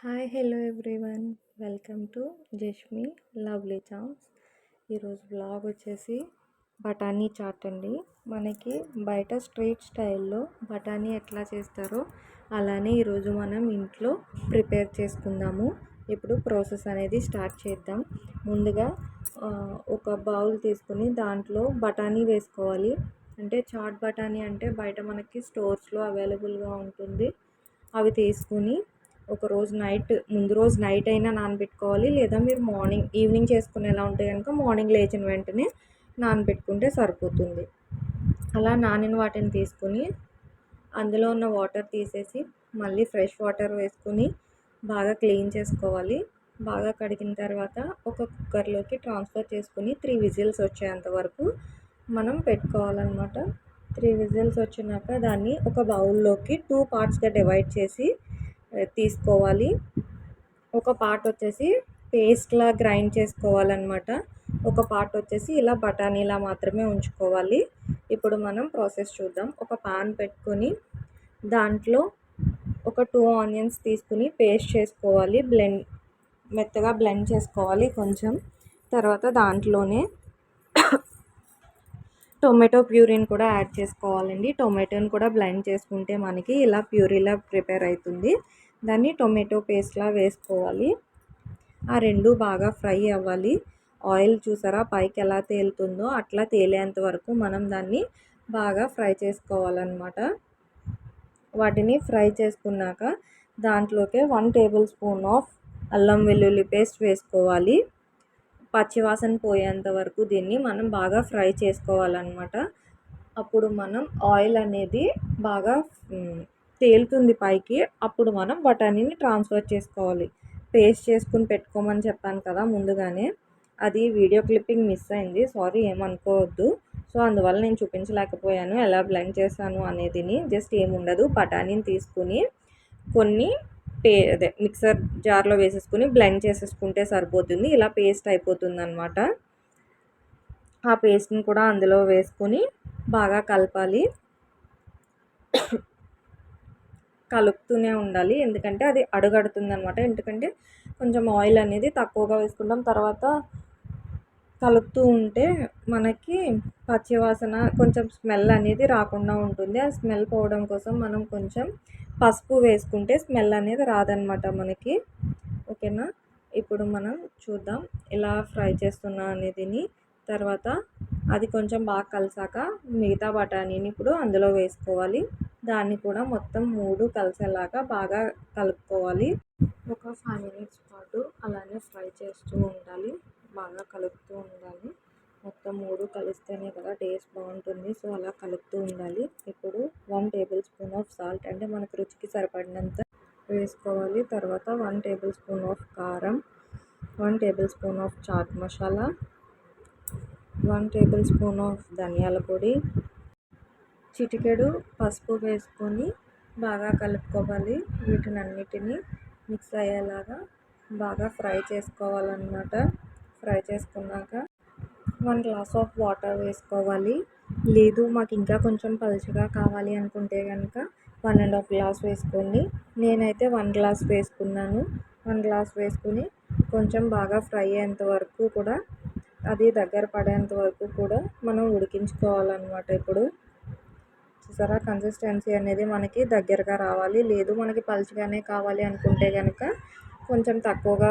Hi hello everyone, welcome to Jashmi lovely charms. ఈరోజు blog వచ్చేసి బఠానీ చాట్ అండి. మనకి బయట స్ట్రీట్ స్టైల్లో బఠానీ ఎట్లా చేస్తారో అలానే ఈరోజు మనం ఇంట్లో ప్రిపేర్ చేసుకుందాము. ఇప్పుడు ప్రాసెస్ అనేది స్టార్ట్ చేద్దాం. ముందుగా ఒక బౌల్ తీసుకుని దాంట్లో బఠానీ వేసుకోవాలి. అంటే చాట్ బఠానీ అంటే బయట మనకి స్టోర్స్లో అవైలబుల్గా ఉంటుంది. అవి తీసుకుని ముందు రోజు నైట్ అయినా నానబెట్టుకోవాలి, లేదా మీరు ఈవినింగ్ చేసుకునేలా ఉంటే కనుక మార్నింగ్ లేచిన వెంటనే నానబెట్టుకుంటే సరిపోతుంది. అలా నానిన వాటిని తీసుకుని అందులో ఉన్న వాటర్ తీసేసి మళ్ళీ ఫ్రెష్ వాటర్ వేసుకుని బాగా క్లీన్ చేసుకోవాలి. బాగా కడిగిన తర్వాత ఒక కుక్కర్లోకి ట్రాన్స్ఫర్ చేసుకుని 3 విజిల్స్ వచ్చేంత వరకు మనం పెట్టుకోవాలన్నమాట. 3 విజిల్స్ వచ్చినాక దాన్ని ఒక బౌల్లోకి 2 పార్ట్స్గా డివైడ్ చేసి తీసుకోవాలి. ఒక పార్ట్ వచ్చేసి పేస్ట్లా గ్రైండ్ చేసుకోవాలన్నమాట. ఒక పార్ట్ వచ్చేసి ఇలా బఠానీలా మాత్రమే ఉంచుకోవాలి. ఇప్పుడు మనం ప్రాసెస్ చూద్దాం. ఒక పాన్ పెట్టుకొని దాంట్లో ఒక 2 ఆనియన్స్ తీసుకుని పేస్ట్ చేసుకోవాలి. మెత్తగా బ్లెండ్ చేసుకోవాలి కొంచెం. తర్వాత దాంట్లోనే టొమాటో ప్యూరీని కూడా యాడ్ చేసుకోవాలండి. టొమాటోని కూడా బ్లెండ్ చేసుకుంటే మనకి ఇలా ప్యూరీలా ప్రిపేర్ అవుతుంది. దాన్ని టొమాటో పేస్ట్లా వేసుకోవాలి. ఆ రెండు బాగా ఫ్రై అవ్వాలి. ఆయిల్ చూసారా పైకి ఎలా తేలుతుందో అట్లా తేలేంత వరకు మనం దాన్ని బాగా ఫ్రై చేసుకోవాలన్నమాట. వాటిని ఫ్రై చేసుకున్నాక దాంట్లోకి 1 టేబుల్ స్పూన్ ఆఫ్ అల్లం వెల్లుల్లి పేస్ట్ వేసుకోవాలి. పచ్చివాసన పోయేంత వరకు దీన్ని మనం బాగా ఫ్రై చేసుకోవాలన్నమాట. అప్పుడు మనం ఆయిల్ అనేది బాగా తేలుతుంది పైకి. అప్పుడు మనం బఠానీని ట్రాన్స్ఫర్ చేసుకోవాలి. పేస్ట్ చేసుకుని పెట్టుకోమని చెప్పాను కదా ముందుగానే, అది వీడియో క్లిప్పింగ్ మిస్ అయింది, సారీ ఏమనుకోవద్దు. సో అందువల్ల నేను చూపించలేకపోయాను ఎలా బ్లెండ్ చేశాను అనేదిని. జస్ట్ ఏముండదు, బఠానీని తీసుకుని కొన్ని మిక్సర్ జార్లో వేసేసుకుని బ్లెండ్ చేసేసుకుంటే సరిపోతుంది. ఇలా పేస్ట్ అయిపోతుంది అనమాట. ఆ పేస్ట్ని కూడా అందులో వేసుకొని బాగా కలపాలి. కలుపుతూనే ఉండాలి, ఎందుకంటే అది అడుగడుతుంది అనమాట. ఎందుకంటే కొంచెం ఆయిల్ అనేది తక్కువగా వేసుకుంటాం. తర్వాత కలుపుతూ ఉంటే మనకి పచ్చివాసన కొంచెం స్మెల్ అనేది రాకుండా ఉంటుంది. ఆ స్మెల్ పోవడం కోసం మనం కొంచెం పసుపు వేసుకుంటే స్మెల్ అనేది రాదనమాట మనకి. ఓకేనా, ఇప్పుడు మనం చూద్దాం ఎలా ఫ్రై చేస్తున్నా అనేదిని. తర్వాత అది కొంచెం బాగా కలిసాక మిగతా బఠానీని ఇప్పుడు అందులో వేసుకోవాలి. దాన్ని కూడా మొత్తం 3 కలిసేలాగా బాగా కలుపుకోవాలి. ఒక 5 మినిట్స్ పాటు అలానే ఫ్రై చేస్తూ ఉండాలి, బాగా కలుపుతూ ఉండాలి. మొత్తం 3 కలిస్తేనే కదా టేస్ట్ బాగుంటుంది. సో అలా కలుపుతూ ఉండాలి. ఇప్పుడు 1 టేబుల్ స్పూన్ ఆఫ్ సాల్ట్, అంటే మనకు రుచికి సరిపడినంత వేసుకోవాలి. తర్వాత 1 టేబుల్ స్పూన్ ఆఫ్ కారం, 1 tablespoon of chaat masala, 1 tablespoon of ధనియాల పొడి, చిటికెడు పసుపు వేసుకొని బాగా కలుపుకోవాలి. వీటినన్నిటినీ మిక్స్ అయ్యేలాగా బాగా ఫ్రై చేసుకోవాలన్నమాట. ఫ్రై చేసుకున్నాక 1 గ్లాస్ ఆఫ్ వాటర్ వేసుకోవాలి. లేదు మాకు ఇంకా కొంచెం పలుచగా కావాలి అనుకుంటే కనుక 1.5 గ్లాస్ వేసుకోండి. నేనైతే 1 గ్లాస్ వేసుకున్నాను. 1 గ్లాస్ వేసుకుని కొంచెం బాగా ఫ్రై అయ్యేంత వరకు కూడా, అది దగ్గర పడేంత వరకు కూడా మనం ఉడికించుకోవాలన్నమాట. ఇప్పుడు చూసారా కన్సిస్టెన్సీ అనేది మనకి దగ్గరగా రావాలి. లేదు మనకి పలుచగానే కావాలి అనుకుంటే కనుక కొంచెం తక్కువగా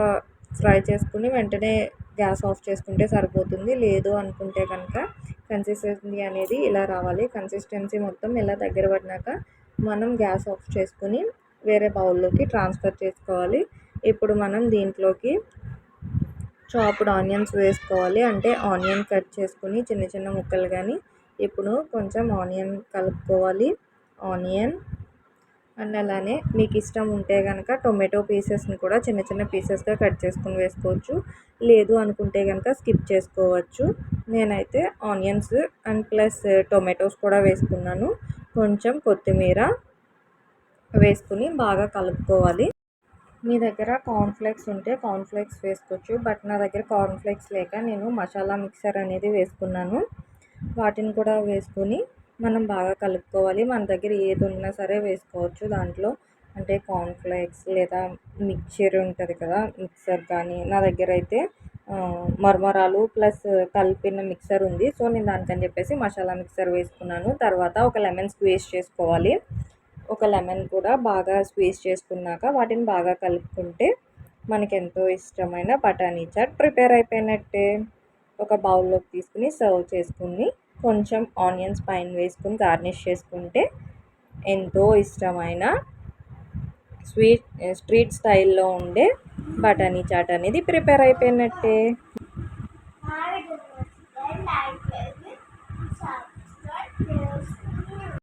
ఫ్రై చేసుకుని వెంటనే గ్యాస్ ఆఫ్ చేసుకుంటే సరిపోతుంది. లేదు అనుకుంటే కనుక కన్సిస్టెన్సీ అనేది ఇలా రావాలి. కన్సిస్టెన్సీ మొత్తం ఇలా దగ్గర పడినాక మనం గ్యాస్ ఆఫ్ చేసుకుని వేరే బౌల్లోకి ట్రాన్స్ఫర్ చేసుకోవాలి. ఇప్పుడు మనం దీంట్లోకి చాప్డ్ ఆనియన్స్ వేసుకోవాలి. అంటే ఆనియన్ కట్ చేసుకుని చిన్న చిన్న ముక్కలు. కానీ ఇప్పుడు కొంచెం ఆనియన్ కలుపుకోవాలి. ఆనియన్ అండ్ అలానే మీకు ఇష్టం ఉంటే కనుక టొమాటో పీసెస్ని కూడా చిన్న చిన్న పీసెస్గా కట్ చేసుకుని వేసుకోవచ్చు. లేదు అనుకుంటే కనుక స్కిప్ చేసుకోవచ్చు. నేనైతే ఆనియన్స్ అండ్ ప్లస్ టొమాటోస్ కూడా వేసుకున్నాను. కొంచెం కొత్తిమీర వేసుకుని బాగా కలుపుకోవాలి. మీ దగ్గర కార్న్ఫ్లేక్స్ ఉంటే కార్న్ఫ్లేక్స్ వేసుకోవచ్చు. బట్ నా దగ్గర కార్న్ఫ్లేక్స్ లేక నేను మసాలా మిక్సర్ అనేది వేసుకున్నాను. వాటిని కూడా వేసుకొని మనం బాగా కలుపుకోవాలి. మన దగ్గర ఏది ఉన్నా సరే వేసుకోవచ్చు దాంట్లో. అంటే కార్న్‌ఫ్లేక్స్ లేదా మిక్చర్ ఉంటది కదా! మిక్సర్ కానీ నా దగ్గర అయితే మరమరాలు ప్లస్ కలిపిన మిక్సర్ ఉంది. సో, నేను దానికని చెప్పేసి మసాలా మిక్సర్ వేసుకున్నాను. తర్వాత ఒక లెమన్ స్క్వీజ్ చేసుకోవాలి. ఒక లెమన్ కూడా బాగా స్క్వీజ్ చేసుకున్నాక వాటిని బాగా కలుపుకుంటే మనకెంతో ఇష్టమైన బఠానీ చాట్ ప్రిపేర్ అయిపోయినట్టే. ఒక బౌల్లోకి తీసుకుని సర్వ్ చేసుకుని కొంచెం ఆనియన్స్ పైన వేసుకుని గార్నిష్ చేసుకుంటే ఎంతో ఇష్టమైన స్ట్రీట్ స్టైల్లో ఉండే బఠానీ చాట్ అనేది ప్రిపేర్ అయిపోయినట్టే.